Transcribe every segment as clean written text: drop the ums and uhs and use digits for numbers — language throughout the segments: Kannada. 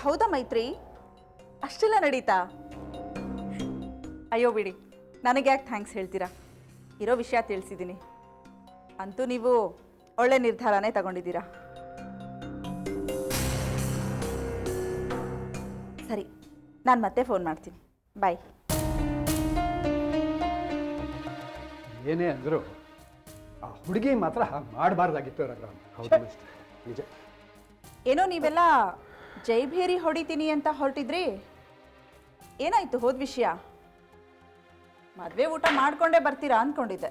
ಹೌದಾ ಮೈತ್ರಿ, ಅಷ್ಟೆಲ್ಲ ನಡೀತಾ? ಅಯ್ಯೋ ಬಿಡಿ, ನನಗೆ ಯಾಕೆ ಥ್ಯಾಂಕ್ಸ್ ಹೇಳ್ತೀರಾ? ಇರೋ ವಿಷಯ ತಿಳಿಸಿದ್ದೀನಿ. ಅಂತೂ ನೀವು ಒಳ್ಳೆ ನಿರ್ಧಾರನೇ ತಗೊಂಡಿದ್ದೀರಾ. ಸರಿ, ನಾನು ಮತ್ತೆ ಫೋನ್ ಮಾಡ್ತೀನಿ. ಬಾಯ್. ಏನೇ ಅಂದರು ಆ ಹುಡುಗಿ ಮಾತ್ರ ಮಾಡಬಾರ್ದಾಗಿತ್ತು ರಘುರಾಮ್. ಹೌದು ನಿಜ. ಏನೋ ನೀವೆಲ್ಲ ಜೈಭೇರಿ ಹೊಡಿತೀನಿ ಅಂತ ಹೊರಟಿದ್ರಿ, ಏನಾಯ್ತು ಹೋದ ವಿಷಯ? ಮದುವೆ ಊಟ ಮಾಡ್ಕೊಂಡೇ ಬರ್ತೀರಾ ಅಂದ್ಕೊಂಡಿದ್ದೆ.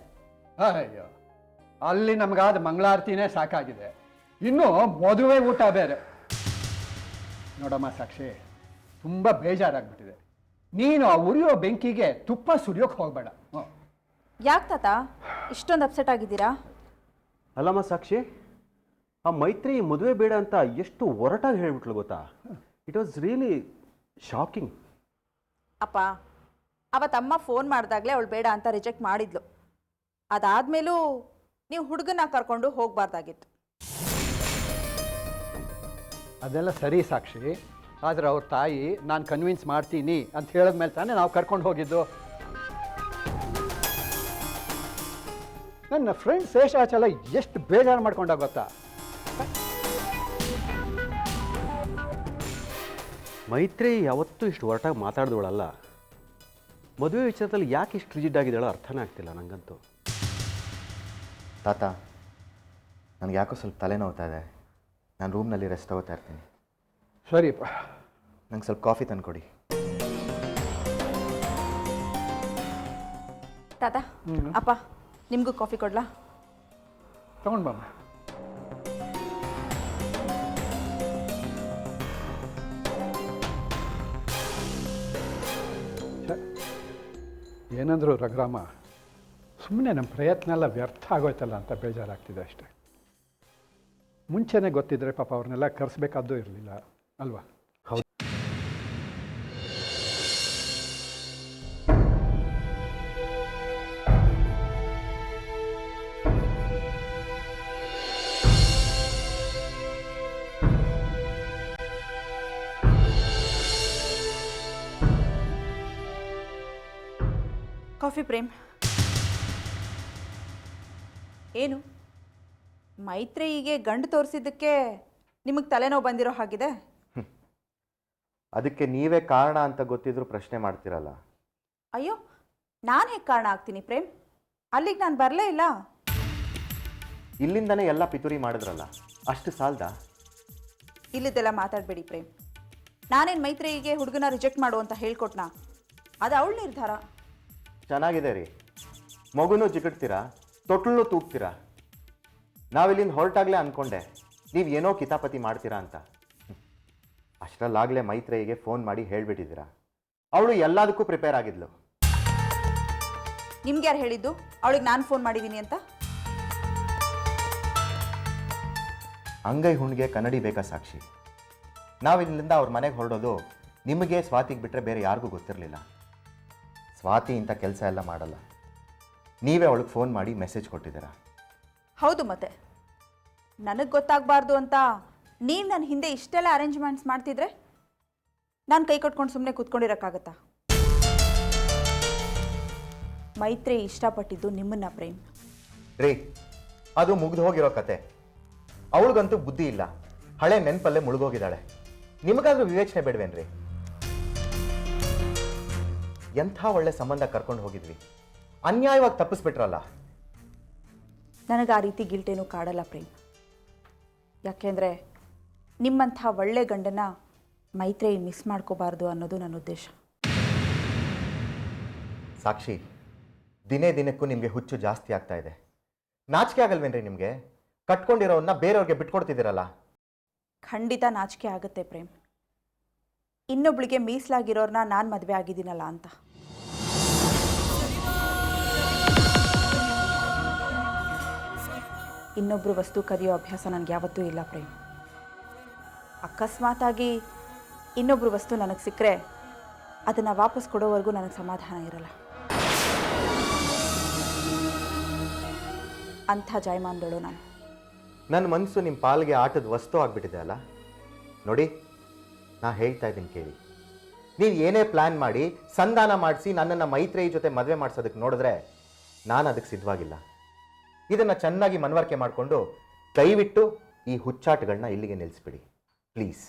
ಅಯ್ಯೋ, ಅಲ್ಲಿ ನಮಗಾದ ಮಂಗಳಾರತಿನೇ ಸಾಕಾಗಿದೆ, ಇನ್ನು ಮದುವೆ ಊಟ ಬೇರೆ. ನೋಡಮ್ಮ ಸಾಕ್ಷಿ, ತುಂಬ ಬೇಜಾರಾಗ್ಬಿಟ್ಟಿದೆ. ನೀನು ಆ ಉರಿಯೋ ಬೆಂಕಿಗೆ ತುಪ್ಪ ಸುರಿಯೋಕೆ ಹೋಗಬೇಡ. ಯಾಕೆ ತಾತ ಇಷ್ಟೊಂದು ಅಪ್ಸೆಟ್ ಆಗಿದ್ದೀರಾ? ಅಲ್ಲಮ್ಮ ಸಾಕ್ಷಿ, ಆ ಮೈತ್ರಿ ಮದುವೆ ಬೇಡ ಅಂತ ಎಷ್ಟು ಒರಟಾಗಿ ಹೇಳ್ಬಿಟ್ಲು ಗೊತ್ತಾ? It was really shocking. ಅಪ್ಪ, ಅವತ್ತಮ್ಮ ಫೋನ್ ಮಾಡಿದಾಗಲೇ ಅವಳು ಬೇಡ ಅಂತ ರಿಜೆಕ್ಟ್ ಮಾಡಿದ್ಲು. ಅದಾದಮೇಲೂ ನೀವು ಹುಡುಗನ ಕರ್ಕೊಂಡು ಹೋಗಬಾರ್ದಾಗಿತ್ತು. ಅದೆಲ್ಲ ಸರಿ ಸಾಕ್ಷಿ, ಆದರೆ ಅವ್ರ ತಾಯಿ ನಾನು ಕನ್ವಿನ್ಸ್ ಮಾಡ್ತೀನಿ ಅಂತ ಹೇಳಿದ್ಮೇಲೆ ತಾನೇ ನಾವು ಕರ್ಕೊಂಡು ಹೋಗಿದ್ದು. ನನ್ನ ಫ್ರೆಂಡ್ ಶೇಷಾಚಲ ಎಷ್ಟು ಬೇಜಾರು ಮಾಡ್ಕೊಂಡ ಗೊತ್ತಾ? ಮೈತ್ರಿ ಯಾವತ್ತೂ ಇಷ್ಟು ಒರಟಾಗಿ ಮಾತಾಡಿದವಳಲ್ಲ. ಮದುವೆ ವಿಚಾರದಲ್ಲಿ ಯಾಕೆ ಇಷ್ಟು ರಿಜಿಡ್ ಆಗಿದ್ದಾಳೋ ಅರ್ಥನೇ ಆಗ್ತಿಲ್ಲ ನನಗಂತೂ. ತಾತ, ನನಗೆ ಯಾಕೋ ಸ್ವಲ್ಪ ತಲೆನೋವ್ತಾ ಇದೆ. ನಾನು ರೂಮ್ನಲ್ಲಿ ರೆಸ್ಟ್ ತಗೋತಾ ಇರ್ತೀನಿ. ಸರಿಪ್ಪ, ನಂಗೆ ಸ್ವಲ್ಪ ಕಾಫಿ ತಂದುಕೊಡಿ. ತಾತ, ಅಪ್ಪ ನಿಮಗೂ ಕಾಫಿ ಕೊಡ್ಲಾ? ತಗೊಂಡು ಬಮ್ಮ. ಏನಂದ್ರು ರಘುರಾಮ, ಸುಮ್ಮನೆ ನಮ್ಮ ಪ್ರಯತ್ನ ಎಲ್ಲ ವ್ಯರ್ಥ ಆಗೋಯ್ತಲ್ಲ ಅಂತ ಬೇಜಾರಾಗ್ತಿದೆ ಅಷ್ಟೆ. ಮುಂಚೆನೇ ಗೊತ್ತಿದ್ರೆ ಪಾಪ ಅವ್ರನ್ನೆಲ್ಲ ಕರೆಸ್ಬೇಕಾದ್ದು ಇರಲಿಲ್ಲ ಅಲ್ವಾ? ಹೌದು. ಕಾಫಿ ಪ್ರೇಮ್. ಏನು ಮೈತ್ರಿಯಿಗೆ ಗಂಡು ತೋರಿಸಿದ್ದಕ್ಕೆ ನಿಮಗೆ ತಲೆನೋವು ಬಂದಿರೋ ಹಾಗಿದೆ? ಅದಕ್ಕೆ ನೀವೇ ಕಾರಣ ಅಂತ ಗೊತ್ತಿದ್ರು ಪ್ರಶ್ನೆ ಮಾಡ್ತಿರಲ್ಲ. ಅಯ್ಯೋ, ನಾನು ಹೇಗೆ ಕಾರಣ ಆಗ್ತೀನಿ ಪ್ರೇಮ್? ಅಲ್ಲಿಗೆ ನಾನು ಬರಲೇ ಇಲ್ಲ. ಇಲ್ಲಿಂದನೇ ಎಲ್ಲ ಪಿತೂರಿ ಮಾಡಿದ್ರಲ್ಲ, ಅಷ್ಟು ಸಾಲದ? ಇಲ್ಲಿದ್ದೆಲ್ಲ ಮಾತಾಡಬೇಡಿ ಪ್ರೇಮ್. ನಾನೇನು ಮೈತ್ರಿಯಿಗೆ ಹುಡುಗನ ರಿಜೆಕ್ಟ್ ಮಾಡು ಅಂತ ಹೇಳ್ಕೊಟ್ನಾ? ಅದು ಅವಳ ನಿರ್ಧಾರ. ಚೆನ್ನಾಗಿದೆ ರೀ, ಮಗುನೂ ಜಿಗಿಡ್ತೀರಾ, ತೊಟ್ಲೂ ತೂಗ್ತೀರಾ. ನಾವಿಲ್ಲಿಂದ ಹೊರಟಾಗಲೇ ಅಂದ್ಕೊಂಡೆ ನೀವು ಏನೋ ಕಿತಾಪತಿ ಮಾಡ್ತೀರಾ ಅಂತ. ಅಷ್ಟರಲ್ಲಾಗಲೇ ಮೈತ್ರೇಯಿಗೆ ಫೋನ್ ಮಾಡಿ ಹೇಳಿಬಿಟ್ಟಿದ್ದೀರಾ. ಅವಳು ಎಲ್ಲದಕ್ಕೂ ಪ್ರಿಪೇರ್ ಆಗಿದ್ಲು. ನಿಮ್ಗೆ ಯಾರು ಹೇಳಿದ್ದು ಅವಳಿಗೆ ನಾನು ಫೋನ್ ಮಾಡಿದ್ದೀನಿ ಅಂತ? ಅಂಗೈ ಹುಣ್ಣಿಗೆ ಕನ್ನಡಿ ಬೇಕಾ ಸಾಕ್ಷಿ? ನಾವಿಲ್ಲಿಂದ ಅವ್ರ ಮನೆಗೆ ಹೊರಡೋದು ನಿಮಗೆ ಸ್ವಾತಿಗೆ ಬಿಟ್ಟರೆ ಬೇರೆ ಯಾರಿಗೂ ಗೊತ್ತಿರಲಿಲ್ಲ. ಸ್ವಾತಿ ಇಂಥ ಕೆಲಸ ಎಲ್ಲ ಮಾಡಲ್ಲ. ನೀವೇ ಅವಳಿಗೆ ಫೋನ್ ಮಾಡಿ ಮೆಸೇಜ್ ಕೊಟ್ಟಿದ್ದೀರಾ. ಹೌದು, ಮತ್ತೆ ನನಗೆ ಗೊತ್ತಾಗಬಾರ್ದು ಅಂತ ನೀವು ನನ್ನ ಹಿಂದೆ ಇಷ್ಟೆಲ್ಲ ಅರೇಂಜ್ಮೆಂಟ್ಸ್ ಮಾಡ್ತಿದ್ರೆ ನಾನು ಕೈ ಕಟ್ಕೊಂಡು ಸುಮ್ಮನೆ ಕೂತ್ಕೊಂಡಿರೋಕ್ಕಾಗತ್ತಾ? ಮೈತ್ರಿ ಇಷ್ಟಪಟ್ಟಿದ್ದು ನಿಮ್ಮನ್ನ ಪ್ರೇಮ್. ರೀ, ಅದು ಮುಗ್ದು ಹೋಗಿರೋ ಕತೆ. ಅವಳಿಗಂತೂ ಬುದ್ಧಿ ಇಲ್ಲ, ಹಳೆ ನೆನಪಲ್ಲೇ ಮುಳುಗೋಗಿದ್ದಾಳೆ. ನಿಮಗಾದ್ರೂ ವಿವೇಚನೆ ಬೇಡವೇನ್ರಿ? ಎಂಥ ಒಳ್ಳೆ ಸಂಬಂಧ ಕರ್ಕೊಂಡು ಹೋಗಿದ್ವಿ, ಅನ್ಯಾಯವಾಗಿ ತಪ್ಪಿಸ್ಬಿಟ್ರಲ್ಲ. ನನಗೆ ಆ ರೀತಿ ಗಿಲ್ಟೇನೂ ಕಾಡಲ್ಲ ಪ್ರೇಮ್. ಯಾಕೆಂದರೆ ನಿಮ್ಮಂಥ ಒಳ್ಳೆ ಗಂಡನ ಮೈತ್ರಿ ಮಿಸ್ ಮಾಡ್ಕೋಬಾರ್ದು ಅನ್ನೋದು ನನ್ನ ಉದ್ದೇಶ. ಸಾಕ್ಷಿ, ದಿನೇ ದಿನಕ್ಕೂ ನಿಮಗೆ ಹುಚ್ಚು ಜಾಸ್ತಿ ಆಗ್ತಾ ಇದೆ. ನಾಚಿಕೆ ಆಗಲ್ವೇನ್ರಿ ನಿಮಗೆ? ಕಟ್ಕೊಂಡಿರೋನ್ನ ಬೇರೆಯವ್ರಿಗೆ ಬಿಟ್ಕೊಡ್ತಿದ್ದೀರಲ್ಲ. ಖಂಡಿತ ನಾಚಿಕೆ ಆಗುತ್ತೆ ಪ್ರೇಮ್. ಇನ್ನೊಬ್ಳಿಗೆ ಮೀಸಲಾಗಿರೋರ್ನ ನಾನು ಮದುವೆ ಆಗಿದ್ದೀನಲ್ಲ ಅಂತ. ಇನ್ನೊಬ್ಬರು ವಸ್ತು ಕದಿಯೋ ಅಭ್ಯಾಸ ನನಗೆ ಯಾವತ್ತೂ ಇಲ್ಲ ಪ್ರೇಮ್. ಅಕಸ್ಮಾತಾಗಿ ಇನ್ನೊಬ್ಬರು ವಸ್ತು ನನಗೆ ಸಿಕ್ಕರೆ ಅದನ್ನು ವಾಪಸ್ ಕೊಡೋವರೆಗೂ ನನಗೆ ಸಮಾಧಾನ ಇರಲ್ಲ. ಅಂಥ ಜಾಯಮಾನದಳು ನಾನು. ನನ್ನ ಮನಸ್ಸು ನಿಮ್ಮ ಪಾಲ್ಗೆ ಆಟದ ವಸ್ತು ಆಗಿಬಿಟ್ಟಿದೆ ಅಲ್ಲ. ನೋಡಿ, ನಾ ಹೇಳ್ತಾ ಇದ್ದೀನಿ ಕೇಳಿ. ನೀವು ಏನೇ ಪ್ಲ್ಯಾನ್ ಮಾಡಿ ಸಂಧಾನ ಮಾಡಿಸಿ ನನ್ನನ್ನು ಮೈತ್ರೇಯಿ ಜೊತೆ ಮದುವೆ ಮಾಡಿಸೋದಕ್ಕೆ ನೋಡಿದ್ರೆ ನಾನು ಅದಕ್ಕೆ ಸಿದ್ಧವಾಗಿಲ್ಲ. ಇದನ್ನು ಚೆನ್ನಾಗಿ ಮನವರಿಕೆ ಮಾಡಿಕೊಂಡು ದಯವಿಟ್ಟು ಈ ಹುಚ್ಚಾಟಗಳನ್ನ ಇಲ್ಲಿಗೆ ನಿಲ್ಲಿಸ್ಬಿಡಿ ಪ್ಲೀಸ್.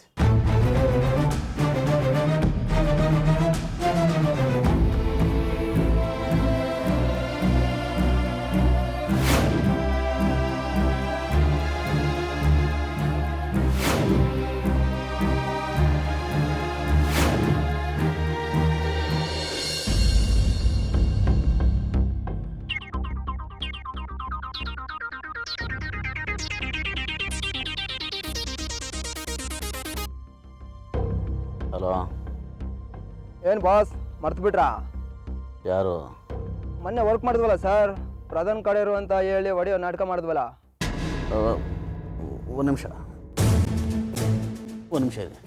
ಹಲೋ, ಏನು ಬಾಸ್ ಮರ್ತು ಬಿಟ್ರಾ? ಯಾರು? ಮೊನ್ನೆ ವರ್ಕ್ ಮಾಡಿದ್ವಲ್ಲ ಸರ್, ಪ್ರಧಾನ್ ಕಡೆಯರು ಅಂತ ಹೇಳಿ ಒಡೆಯೋ ನಾಟಕ ಮಾಡಿದ್ವಲ್ಲ. ಒಂದು ನಿಮಿಷ ಇದೆ.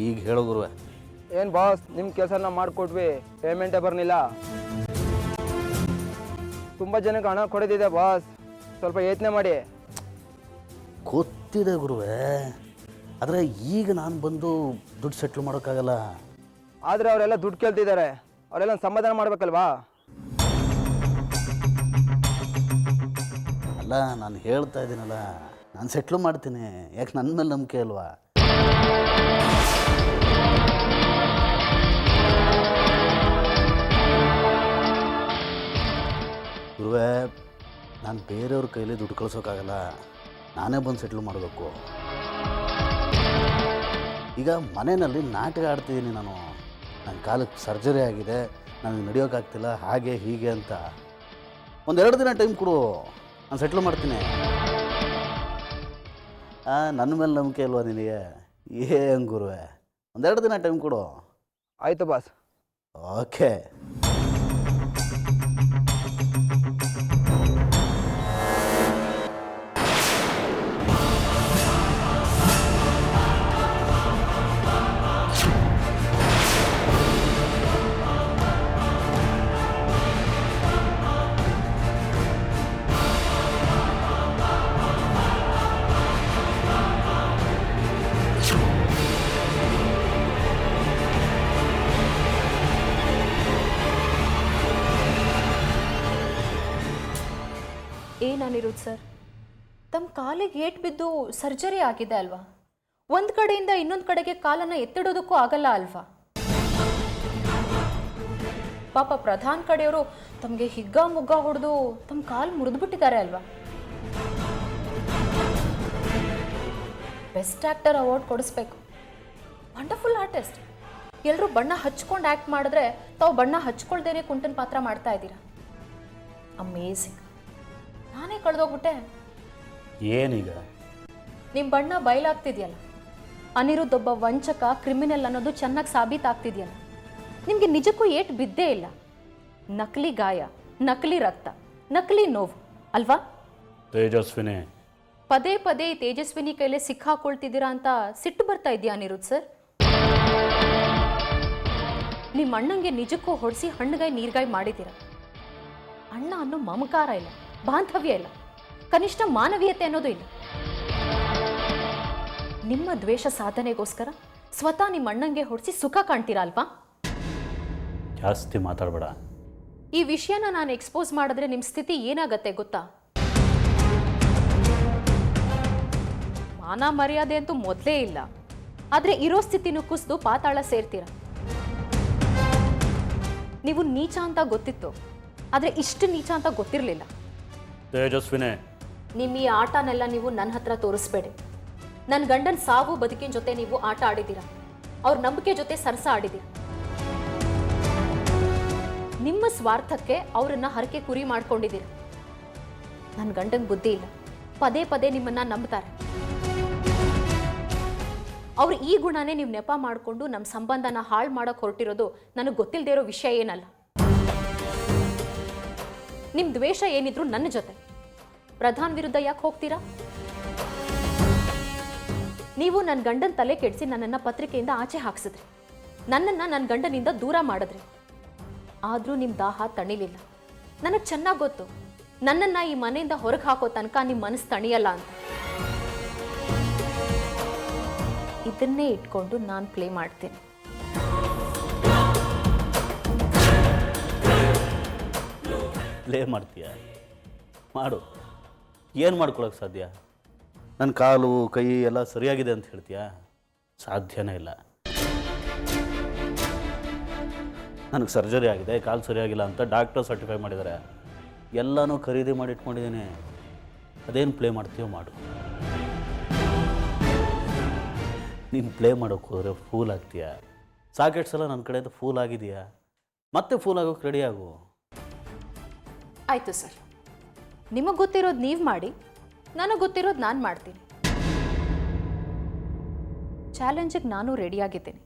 ಈಗ ಹೇಳೋ ಗುರುವೆ. ಏನು ಬಾಸ್, ನಿಮ್ಮ ಕೆಲಸನ ಮಾಡಿಕೊಟ್ವಿ, ಪೇಮೆಂಟೇ ಬರಲಿಲ್ಲ. ತುಂಬ ಜನಕ್ಕೆ ಹಣ ಕೊಡೋದಿದೆ ಬಾಸ್, ಸ್ವಲ್ಪ ಯೋಚನೆ ಮಾಡಿ. ಗೊತ್ತಿದೆ ಗುರುವೆ, ಆದರೆ ಈಗ ನಾನು ಬಂದು ದುಡ್ಡು ಸೆಟ್ಲ್ ಮಾಡೋಕ್ಕಾಗಲ್ಲ. ಆದರೆ ಅವರೆಲ್ಲ ದುಡ್ಡು ಕೇಳ್ತಿದ್ದಾರೆ, ಅವರೆಲ್ಲ ಸಮಾಧಾನ ಮಾಡಬೇಕಲ್ವಾ? ಅಲ್ಲ, ನಾನು ಹೇಳ್ತಾ ಇದ್ದೀನಲ್ಲ, ನಾನು ಸೆಟ್ಲು ಮಾಡ್ತೀನಿ. ಯಾಕೆ ನನ್ನ ಮೇಲೆ ನಂಬಿಕೆ ಅಲ್ವಾ? ಗುರುವೆ, ನಾನು ಬೇರೆಯವ್ರ ಕೈಲಿ ದುಡ್ಡು ಕಳ್ಸೋಕ್ಕಾಗಲ್ಲ, ನಾನೇ ಬಂದು ಸೆಟ್ಲ್ ಮಾಡಬೇಕು. ಈಗ ಮನೆಯಲ್ಲಿ ನಾಟಕ ಆಡ್ತಿದ್ದೀನಿ ನಾನು. ನನ್ನ ಕಾಲಕ್ಕೆ ಸರ್ಜರಿ ಆಗಿದೆ, ನನಗೆ ನಡೆಯೋಕ್ಕಾಗ್ತಿಲ್ಲ, ಹಾಗೆ ಹೀಗೆ ಅಂತ. 1-2 ದಿನ ಟೈಮ್ ಕೊಡು, ನಾನು ಸೆಟ್ಲ್ ಮಾಡ್ತೀನಿ. ನನ್ನ ಮೇಲೆ ನಂಬಿಕೆ ಅಲ್ವಾ ನಿನಗೆ? ಏನು ಗುರುವೆ, 1-2 ದಿನ ಟೈಮ್ ಕೊಡು. ಆಯಿತು ಬಾಸ್. ಓಕೆ. ಏನಿರುವುದು ಸರ್, ತಮ್ಮ ಕಾಲಿಗೆ ಏಟು ಬಿದ್ದು ಸರ್ಜರಿ ಆಗಿದೆ ಅಲ್ವಾ? ಒಂದು ಕಡೆಯಿಂದ ಇನ್ನೊಂದು ಕಡೆಗೆ ಕಾಲನ್ನು ಎತ್ತಿಡೋದಕ್ಕೂ ಆಗಲ್ಲ ಅಲ್ವಾ? ಪಾಪ ಪ್ರಧಾನ್ ಕಡೆಯವರು ತಮಗೆ ಹಿಗ್ಗ ಮುಗ್ಗ ಹೊಡೆದು ತಮ್ಮ ಕಾಲು ಮುರಿದ್ಬಿಟ್ಟಿದ್ದಾರೆ ಅಲ್ವಾ? ಬೆಸ್ಟ್ ಆ್ಯಕ್ಟರ್ ಅವಾರ್ಡ್ ಕೊಡಿಸ್ಬೇಕು. Wonderful artist. ಎಲ್ಲರೂ ಬಣ್ಣ ಹಚ್ಕೊಂಡು ಆ್ಯಕ್ಟ್ ಮಾಡಿದ್ರೆ ತಾವು ಬಣ್ಣ ಹಚ್ಕೊಳ್ದೇನೆ ಕುಂಟನ್ ಪಾತ್ರ ಮಾಡ್ತಾ ಇದ್ದೀರಾ. ಅಮೇಝಿಂಗ್. ನಾನೇ ಕಳೆದೋಗ್ಬಿಟ್ಟೆ. ಏನೀಗ? ನಿಮ್ಮ ಬಣ್ಣ ಬಯಲಾಗ್ತಿದೆಯಲ್ಲ, ಅನಿರುದ್ಧ್ ಒಬ್ಬ ವಂಚಕ, ಕ್ರಿಮಿನಲ್ ಅನ್ನೋದು ಚೆನ್ನಾಗಿ ಸಾಬೀತಾಗ್ತಿದೆಯಲ್ಲ. ನಿಮಗೆ ನಿಜಕ್ಕೂ ಏಟು ಬಿದ್ದೇ ಇಲ್ಲ. ನಕಲಿ ಗಾಯ, ನಕಲಿ ರಕ್ತ, ನಕಲಿ ನೋವು ಅಲ್ವಾ? ತೇಜಸ್ವಿನಿ, ಪದೇ ಪದೇ ತೇಜಸ್ವಿನಿ ಕೈಲೇ ಸಿಕ್ಕಾಕೊಳ್ತಿದ್ದೀರಾ ಅಂತ ಸಿಟ್ಟು ಬರ್ತಾ ಇದೆಯಾ ಅನಿರುದ್ಧ್ ಸರ್? ನಿಮ್ಮ ಅಣ್ಣಂಗೆ ನಿಜಕ್ಕೂ ಹೊಡಿಸಿ ಹಣ್ಣುಗಾಯಿ ನೀರ್ಗಾಯಿ ಮಾಡಿದ್ದೀರಾ. ಅಣ್ಣ ಅನ್ನೋ ಮಮಕಾರ ಇಲ್ಲ, ಬಾಂಧವ್ಯ ಇಲ್ಲ, ಕನಿಷ್ಠ ಮಾನವೀಯತೆ ಅನ್ನೋದು ಇಲ್ಲ. ನಿಮ್ಮ ದ್ವೇಷ ಸಾಧನೆಗೋಸ್ಕರ ಸ್ವತಃ ನಿಮ್ಮ ಅಣ್ಣಂಗೆ ಹೊಡಿಸಿ ಸುಖ ಕಾಣ್ತೀರಾ ಅಲ್ವಾ? ಜಾಸ್ತಿ ಮಾತಾಡಬೇಡ. ಈ ವಿಷಯನ ನಾನು ಎಕ್ಸ್ಪೋಸ್ ಮಾಡಿದ್ರೆ ನಿಮ್ಮ ಸ್ಥಿತಿ ಏನಾಗತ್ತೆ ಗೊತ್ತಾ? ಮಾನ ಮರ್ಯಾದೆ ಅಂತೂ ಮೊದಲೇ ಇಲ್ಲ, ಆದರೆ ಇರೋ ಸ್ಥಿತಿನೂ ಕುಸಿದು ಪಾತಾಳ ಸೇರ್ತೀರ. ನೀವು ನೀಚ ಅಂತ ಗೊತ್ತಿತ್ತು, ಆದರೆ ಇಷ್ಟು ನೀಚ ಅಂತ ಗೊತ್ತಿರಲಿಲ್ಲ. ತೇಜಸ್ವಿನಿ, ನಿಮ್ಮ ಈ ಆಟನೆಲ್ಲ ನೀವು ನನ್ನ ಹತ್ರ ತೋರಿಸ್ಬೇಡಿ. ನನ್ನ ಗಂಡನ ಸಾವು ಬದುಕಿನ ಜೊತೆ ನೀವು ಆಟ ಆಡಿದ್ದೀರಾ, ಅವ್ರ ನಂಬಿಕೆ ಜೊತೆ ಸರಸ ಆಡಿದ್ದೀರಾ. ನಿಮ್ಮ ಸ್ವಾರ್ಥಕ್ಕೆ ಅವರನ್ನ ಹರಕೆ ಕುರಿ ಮಾಡ್ಕೊಂಡಿದ್ದೀರಾ. ನನ್ನ ಗಂಡಂಗೆ ಬುದ್ಧಿ ಇಲ್ಲ, ಪದೇ ಪದೇ ನಿಮ್ಮನ್ನ ನಂಬ್ತಾರೆ. ಅವ್ರು ಈ ಗುಣನೇ ನೀವು ನೆಪ ಮಾಡಿಕೊಂಡು ನಮ್ಮ ಸಂಬಂಧನ ಹಾಳು ಮಾಡೋಕೆ ಹೊರಟಿರೋದು ನನಗೆ ಗೊತ್ತಿಲ್ಲದೆ ಇರೋ ವಿಷಯ ಏನಲ್ಲ. ನಿಮ್ಮ ದ್ವೇಷ ಏನಿದ್ರು ನನ್ನ ಜೊತೆ. ಪ್ರಧಾನ್ ವಿರುದ್ಧ ಯಾಕೆ ಹೋಗ್ತೀರಾ? ನೀವು ನನ್ನ ಗಂಡನ ತಲೆ ಕೆಡಿಸಿ ನನ್ನನ್ನು ಪತ್ರಿಕೆಯಿಂದ ಆಚೆ ಹಾಕ್ಸಿದ್ರಿ. ನನ್ನನ್ನು ನನ್ನ ಗಂಡನಿಂದ ದೂರ ಮಾಡಿದ್ರಿ. ಆದರೂ ನಿಮ್ಮ ದಾಹ ತಣಿಲಿಲ್ಲ. ನನಗೆ ಚೆನ್ನಾಗಿ ಗೊತ್ತು ನನ್ನನ್ನು ಈ ಮನೆಯಿಂದ ಹೊರಗೆ ಹಾಕೋ ತನಕ ನಿಮ್ಮ ಮನಸ್ಸು ತಣಿಯಲ್ಲ ಅಂತ. ಇದನ್ನೇ ಇಟ್ಕೊಂಡು ನಾನು ಪ್ಲೇ ಮಾಡ್ತೀನಿ. ಪ್ಲೇ ಮಾಡ್ತೀಯ? ಮಾಡು. ಏನು ಮಾಡ್ಕೊಳಕ್ಕೆ ಸಾಧ್ಯ? ನನ್ನ ಕಾಲು ಕೈ ಎಲ್ಲ ಸರಿಯಾಗಿದೆ ಅಂತ ಹೇಳ್ತೀಯಾ? ಸಾಧ್ಯನೇ ಇಲ್ಲ. ನನಗೆ ಸರ್ಜರಿ ಆಗಿದೆ, ಕಾಲು ಸರಿಯಾಗಿಲ್ಲ ಅಂತ ಡಾಕ್ಟರ್ ಸರ್ಟಿಫೈ ಮಾಡಿದ್ದಾರೆ. ಎಲ್ಲನೂ ಖರೀದಿ ಮಾಡಿ ಇಟ್ಕೊಂಡಿದ್ದೀನಿ. ಅದೇನು ಪ್ಲೇ ಮಾಡ್ತೀಯೋ ಮಾಡು. ನೀನು ಪ್ಲೇ ಮಾಡೋಕ್ಕೆ ಹೋದರೆ ಫೂಲ್ ಆಗ್ತೀಯ. ಸಾಕೆಟ್ಸ್ ಎಲ್ಲ ನನ್ನ ಕಡೆಯಿಂದ ಫೂಲ್ ಆಗಿದೆಯಾ? ಮತ್ತೆ ಫೂಲ್ ಆಗೋಕ್ಕೆ ರೆಡಿ ಆಗು. ಆಯಿತು ಸರ್, ನಿಮಗೆ ಗೊತ್ತಿರೋದು ನೀವು ಮಾಡಿ, ನನಗೆ ಗೊತ್ತಿರೋದು ನಾನು ಮಾಡ್ತೀನಿ. ಚಾಲೆಂಜಿಗೆ ನಾನು ರೆಡಿಯಾಗಿದ್ದೀನಿ.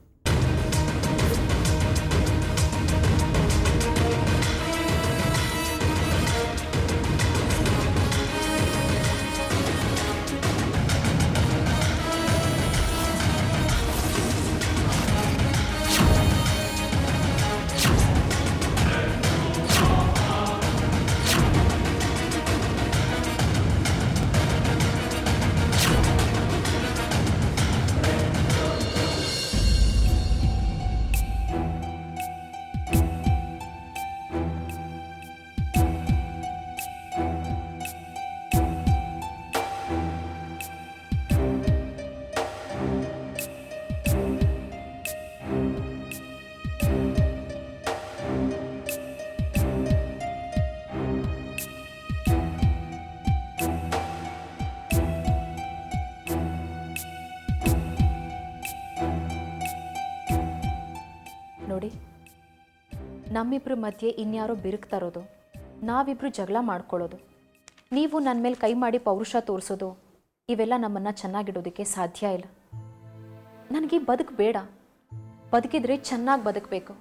ನೋಡಿ, ನಮ್ಮಿಬ್ರ ಮಧ್ಯೆ ಇನ್ಯಾರೋ ಬಿರುಕು ತರೋದು, ನಾವಿಬ್ರು ಜಗಳ ಮಾಡ್ಕೊಳ್ಳೋದು, ನೀವು ನನ್ನ ಮೇಲೆ ಕೈ ಮಾಡಿ ಪೌರುಷ ತೋರಿಸೋದು, ಇವೆಲ್ಲ ನಮ್ಮನ್ನು ಚೆನ್ನಾಗಿಡೋದಕ್ಕೆ ಸಾಧ್ಯ ಇಲ್ಲ. ನನಗೆ ಬದುಕು ಬೇಡ. ಬದುಕಿದ್ರೆ ಚೆನ್ನಾಗಿ ಬದುಕಬೇಕು.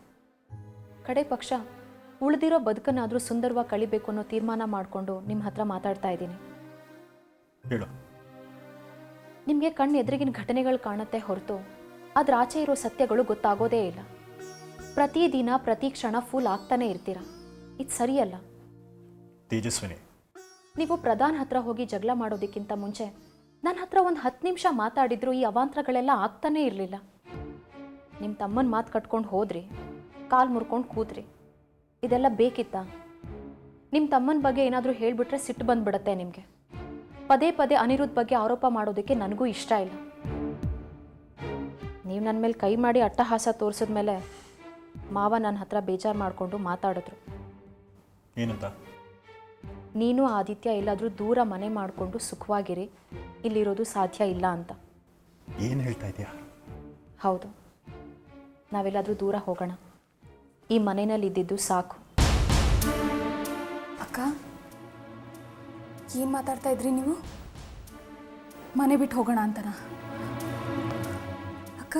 ಕಡೆ ಪಕ್ಷ ಉಳಿದಿರೋ ಬದುಕನ್ನಾದರೂ ಸುಂದರವಾಗಿ ಕಳಿಬೇಕು ಅನ್ನೋ ತೀರ್ಮಾನ ಮಾಡಿಕೊಂಡು ನಿಮ್ಮ ಹತ್ರ ಮಾತಾಡ್ತಾ ಇದ್ದೀನಿ. ಹೇಳು. ನಿಮಗೆ ಕಣ್ಣು ಎದುರಿಗಿನ ಘಟನೆಗಳು ಕಾಣುತ್ತೆ ಹೊರತು ಅದ್ರ ಆಚೆ ಇರೋ ಸತ್ಯಗಳು ಗೊತ್ತಾಗೋದೇ ಇಲ್ಲ. ಪ್ರತಿದಿನ ಪ್ರತಿ ಕ್ಷಣ ಫೂಲ್ ಆಗ್ತಾನೆ ಇರ್ತೀರ. ಇದು ಸರಿಯಲ್ಲ. ತೇಜಸ್ವಿನಿ, ನೀವು ಪ್ರಧಾನ್ ಹತ್ರ ಹೋಗಿ ಜಗಳ ಮಾಡೋದಕ್ಕಿಂತ ಮುಂಚೆ ನನ್ನ ಹತ್ರ ಒಂದು 10 ನಿಮಿಷ ಮಾತಾಡಿದ್ರು ಈ ಅವಾಂತರಗಳೆಲ್ಲ ಆಗ್ತಾನೇ ಇರಲಿಲ್ಲ. ನಿಮ್ಮ ತಮ್ಮನ ಮಾತು ಕಟ್ಕೊಂಡು ಹೋದ್ರಿ, ಕಾಲು ಮುರ್ಕೊಂಡು ಕೂತ್ರಿ. ಇದೆಲ್ಲ ಬೇಕಿತ್ತಾ? ನಿಮ್ಮ ತಮ್ಮನ ಬಗ್ಗೆ ಏನಾದರೂ ಹೇಳಿಬಿಟ್ರೆ ಸಿಟ್ಟು ಬಂದುಬಿಡುತ್ತೆ ನಿಮಗೆ. ಪದೇ ಪದೇ ಅನಿರುದ್ಧ ಬಗ್ಗೆ ಆರೋಪ ಮಾಡೋದಕ್ಕೆ ನನಗೂ ಇಷ್ಟ ಇಲ್ಲ. ನೀವು ನನ್ನ ಮೇಲೆ ಕೈ ಮಾಡಿ ಅಟ್ಟಹಾಸ ತೋರಿಸಿದ್ಮೇಲೆ ಮಾವ ನನ್ನ ಹತ್ರ ಬೇಜಾರು ಮಾಡಿಕೊಂಡು ಮಾತಾಡಿದ್ರು. ಏನಂತ? ನೀನು ಆದಿತ್ಯ ಎಲ್ಲಾದರೂ ದೂರ ಮನೆ ಮಾಡಿಕೊಂಡು ಸುಖವಾಗಿರಿ, ಇಲ್ಲಿರೋದು ಸಾಧ್ಯ ಇಲ್ಲ ಅಂತ. ಏನು ಹೇಳ್ತಾ ಇದೆಯಾ? ಹೌದು, ನಾವೆಲ್ಲಾದರೂ ದೂರ ಹೋಗೋಣ. ಈ ಮನೆಯಲ್ಲಿ ಇದ್ದಿದ್ದು ಸಾಕು. ಅಕ್ಕ, ಏನು ಮಾತಾಡ್ತಾ ಇದ್ರಿ ನೀವು? ಮನೆ ಬಿಟ್ಟು ಹೋಗೋಣ ಅಂತನಾ? ಅಕ್ಕ,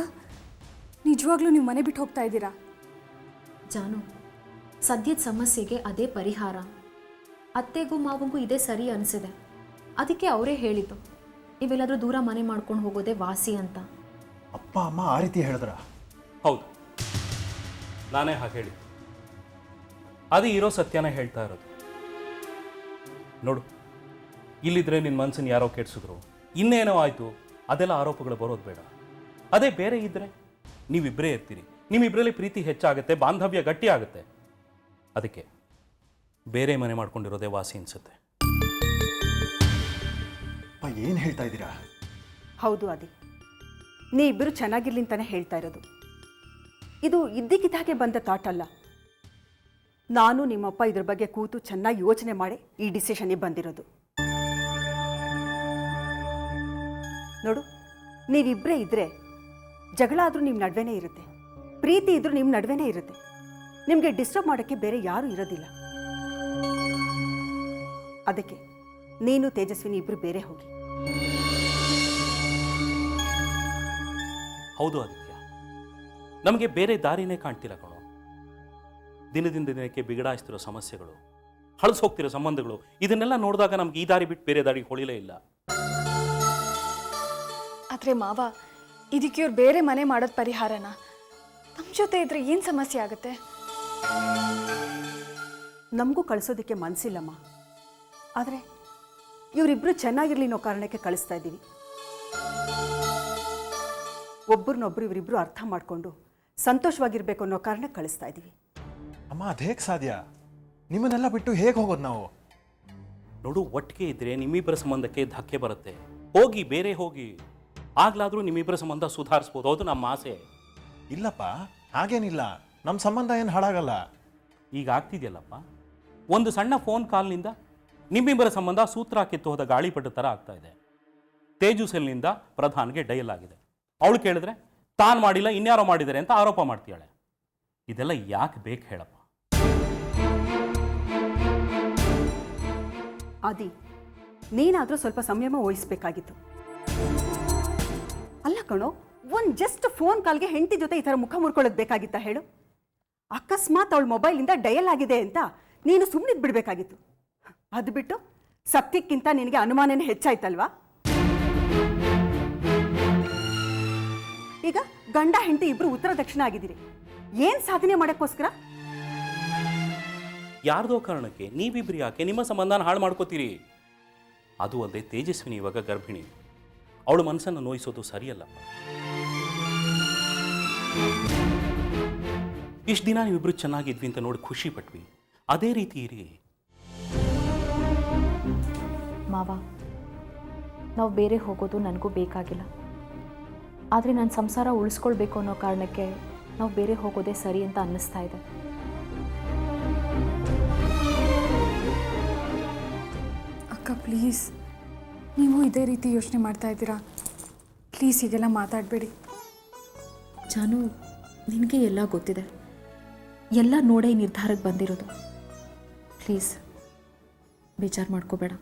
ನಿಜವಾಗ್ಲೂ ನೀವು ಮನೆ ಬಿಟ್ಟು ಹೋಗ್ತಾ ಇದ್ದೀರಾ? ಜಾನು, ಸದ್ಯದ ಸಮಸ್ಯೆಗೆ ಅದೇ ಪರಿಹಾರ. ಅತ್ತೆಗೂ ಮಾವಂಗೂ ಇದೇ ಸರಿ ಅನಿಸಿದೆ. ಅದಕ್ಕೆ ಅವರೇ ಹೇಳಿದ್ದು ನೀವೆಲ್ಲಾದರೂ ದೂರ ಮನೆ ಮಾಡ್ಕೊಂಡು ಹೋಗೋದೇ ವಾಸಿ ಅಂತ. ಅಪ್ಪ ಅಮ್ಮ ಆ ರೀತಿ ಹೇಳಿದ್ರ? ಹೌದು, ನಾನೇ ಹಾಗೆ ಹೇಳಿ. ಅದು ಇರೋ ಸತ್ಯನ ಹೇಳ್ತಾ ಇರೋದು. ನೋಡು, ಇಲ್ಲಿದ್ರೆ ನಿನ್ನ ಮನಸ್ಸನ್ನು ಯಾರೋ ಕೆಡ್ಸಿದ್ರು, ಇನ್ನೇನೋ ಆಯಿತು, ಅದೆಲ್ಲ ಆರೋಪಗಳು ಬರೋದು ಬೇಡ. ಅದೇ ಬೇರೆ ಇದ್ದರೆ ನೀವಿಬ್ಬರೇ ಇರ್ತೀರಿ, ನಿಮ್ಮಿಬ್ಬರಲ್ಲಿ ಪ್ರೀತಿ ಹೆಚ್ಚಾಗುತ್ತೆ, ಬಾಂಧವ್ಯ ಗಟ್ಟಿ ಆಗುತ್ತೆ. ಅದಕ್ಕೆ ಬೇರೆ ಮನೆ ಮಾಡ್ಕೊಂಡಿರೋದೇ ವಾಸಿ ಅನಿಸುತ್ತೆ. ಅಪ್ಪ ಏನು ಹೇಳ್ತಾ ಇದ್ದೀರಾ? ಹೌದು ಆದಿ, ನೀ ಇಬ್ಬರು ಚೆನ್ನಾಗಿರ್ಲಿ ಅಂತಾನೆ ಹೇಳ್ತಾ ಇರೋದು. ಇದು ಇದ್ದಕ್ಕಿದ್ದಾಗೆ ಬಂದ ಥಾಟ್ ಅಲ್ಲ. ನಾನು ನಿಮ್ಮಪ್ಪ ಇದ್ರ ಬಗ್ಗೆ ಕೂತು ಚೆನ್ನಾಗಿ ಯೋಚನೆ ಮಾಡಿ ಈ ಡಿಸಿಷನ್ಗೆ ಬಂದಿರೋದು. ನೋಡು, ನೀವಿಬ್ಬರೇ ಇದ್ದರೆ ಜಗಳ ಆದರೂ ನಿಮ್ಮ ನಡುವೆನೇ ಇರುತ್ತೆ, ಪ್ರೀತಿ ಇದ್ರೂ ನಿಮ್ಮ ನಡುವೆನೇ ಇರುತ್ತೆ. ನಿಮಗೆ ಡಿಸ್ಟರ್ಬ್ ಮಾಡೋಕ್ಕೆ ಬೇರೆ ಯಾರೂ ಇರೋದಿಲ್ಲ. ಅದಕ್ಕೆ ನೀನು ತೇಜಸ್ವಿನಿ ಇಬ್ಬರು ಬೇರೆ ಹೋಗಿ. ಹೌದು ಆದಿತ್ಯ, ನಮಗೆ ಬೇರೆ ದಾರಿನೇ ಕಾಣ್ತಿಲ್ಲ ಕಣೋ. ದಿನದಿಂದ ದಿನಕ್ಕೆ ಬಿಗಡಾಯಿಸ್ತಿರೋ ಸಮಸ್ಯೆಗಳು, ಹಳಸು ಹೋಗ್ತಿರೋ ಸಂಬಂಧಗಳು, ಇದನ್ನೆಲ್ಲ ನೋಡಿದಾಗ ನಮ್ಗೆ ಈ ದಾರಿ ಬಿಟ್ಟು ಬೇರೆ ದಾರಿಗೆ ಹೊಳಿಲೇ ಇಲ್ಲ. ಆದರೆ ಮಾವ, ಇದಕ್ಕೆ ಇವ್ರು ಬೇರೆ ಮನೆ ಮಾಡೋದು ಪರಿಹಾರನ? ನಮ್ಮ ಜೊತೆ ಇದ್ರೆ ಏನು ಸಮಸ್ಯೆ ಆಗುತ್ತೆ? ನಮಗೂ ಕಳಿಸೋದಕ್ಕೆ ಮನಸ್ಸಿಲ್ಲಮ್ಮ. ಆದರೆ ಇವರಿಬ್ಬರು ಚೆನ್ನಾಗಿರಲಿ ಅನ್ನೋ ಕಾರಣಕ್ಕೆ ಕಳಿಸ್ತಾ ಇದ್ದೀವಿ. ಒಬ್ಬರನ್ನೊಬ್ಬರು ಇವರಿಬ್ಬರು ಅರ್ಥ ಮಾಡಿಕೊಂಡು ಸಂತೋಷವಾಗಿರಬೇಕು ಅನ್ನೋ ಕಾರಣಕ್ಕೆ ಕಳಿಸ್ತಾ ಇದ್ದೀವಿ. ಅಮ್ಮ ಅದು ಹೇಗೆ ಸಾಧ್ಯ? ನಿಮ್ಮನ್ನೆಲ್ಲ ಬಿಟ್ಟು ಹೇಗೆ ಹೋಗೋದು ನಾವು? ನೋಡು, ಒಟ್ಟಿಗೆ ಇದ್ದರೆ ನಿಮ್ಮಿಬ್ಬರ ಸಂಬಂಧಕ್ಕೆ ಧಕ್ಕೆ ಬರುತ್ತೆ. ಹೋಗಿ, ಬೇರೆ ಹೋಗಿ. ಆಗ್ಲಾದರೂ ನಿಮ್ಮಿಬ್ಬರ ಸಂಬಂಧ ಸುಧಾರಿಸ್ಬೋದು. ಅದು ನಮ್ಮ ಆಸೆ. ಇಲ್ಲಪ್ಪ, ಹಾಗೇನಿಲ್ಲ. ನಮ್ಮ ಸಂಬಂಧ ಏನು ಹಾಳಾಗಲ್ಲ. ಈಗ ಆಗ್ತಿದೆಯಲ್ಲಪ್ಪ, ಒಂದು ಸಣ್ಣ ಫೋನ್ ಕಾಲ್ನಿಂದ ನಿಮ್ಮಿಬ್ಬರ ಸಂಬಂಧ ಸೂತ್ರ ಕಿತ್ತು ಹೋದ ಗಾಳಿಪಟ ಥರ ಆಗ್ತಾ ಇದೆ. ತೇಜು ಸೆಲ್ನಿಂದ ಪ್ರಧಾನ್ಗೆ ಡಯಲ್ ಆಗಿದೆ. ಅವಳು ಕೇಳಿದ್ರೆ ತಾನು ಮಾಡಿಲ್ಲ, ಇನ್ಯಾರೋ ಮಾಡಿದ್ದಾರೆ ಅಂತ ಆರೋಪ ಮಾಡ್ತೀಯಾಳೆ. ಇದೆಲ್ಲ ಯಾಕೆ ಬೇಕು ಹೇಳಪ್ಪ? ಆದಿ, ನೀನಾದರೂ ಸ್ವಲ್ಪ ಸಂಯಮ ವಹಿಸ್ಬೇಕಾಗಿತ್ತು. ಅಲ್ಲ ಕಣೋ, ಒಂದು ಜಸ್ಟ್ ಫೋನ್ ಕಾಲ್ಗೆ ಹೆಂಡತಿ ಜೊತೆ ಈ ಥರ ಮುಖ ಮುರ್ಕೊಳ್ಳೋದು ಬೇಕಾಗಿತ್ತಾ ಹೇಳು? ಅಕಸ್ಮಾತ್ ಅವಳ ಮೊಬೈಲಿಂದ ಡಯಲ್ ಆಗಿದೆ ಅಂತ ನೀನು ಸುಮ್ಮನೆ ಬಿಡಬೇಕಾಗಿತ್ತು. ಅದು ಬಿಟ್ಟು ಸತ್ಯಕ್ಕಿಂತ ನಿನಗೆ ಅನುಮಾನನೇ ಹೆಚ್ಚಾಯ್ತಲ್ವಾ? ಈಗ ಗಂಡ ಹೆಂಡತಿ ಇಬ್ರು ಉತ್ತರ ದಕ್ಷಿಣ ಆಗಿದ್ದೀರಿ. ಏನು ಸಾಧನೆ ಮಾಡೋಕ್ಕೋಸ್ಕರ? ಯಾರ್ದೋ ಕಾರಣಕ್ಕೆ ನೀವಿಬ್ರು ಯಾಕೆ ನಿಮ್ಮ ಸಂಬಂಧನ ಹಾಳು ಮಾಡ್ಕೋತೀರಿ? ಅದು ಅಲ್ಲದೆ ತೇಜಸ್ವಿನಿ ಇವಾಗ ಗರ್ಭಿಣಿ. ಅವಳ ಮನಸ್ಸನ್ನು ನೋಯಿಸೋದು ಸರಿಯಲ್ಲ. ಇಷ್ಟು ದಿನ ನೀವಿಬ್ರು ಚೆನ್ನಾಗಿದ್ವಿ ಅಂತ ನೋಡಿ ಖುಷಿ ಪಟ್ವಿ. ಅದೇ ರೀತಿ ಇರಿ. ಮಾವ, ನಾವು ಬೇರೆ ಹೋಗೋದು ನನಗೂ ಬೇಕಾಗಿಲ್ಲ. ಆದರೆ ನನ್ನ ಸಂಸಾರ ಉಳಿಸ್ಕೊಳ್ಬೇಕು ಅನ್ನೋ ಕಾರಣಕ್ಕೆ ನಾವು ಬೇರೆ ಹೋಗೋದೇ ಸರಿ ಅಂತ ಅನ್ನಿಸ್ತಾ ಇದೆ. ಅಕ್ಕ ಪ್ಲೀಸ್, ನೀವು ಇದೇ ರೀತಿ ಯೋಚನೆ ಮಾಡ್ತಾ ಇದ್ದೀರಾ? ಪ್ಲೀಸ್ ಹೀಗೆಲ್ಲ ಮಾತಾಡಬೇಡಿ. ಜಾನು, ನಿನಗೆ ಎಲ್ಲ ಗೊತ್ತಿದೆ. ಎಲ್ಲ ನೋಡೇ ನಿರ್ಧಾರಕ್ಕೆ ಬಂದಿರೋದು. ಪ್ಲೀಸ್ ಬೇಜಾರು ಮಾಡ್ಕೋಬೇಡ.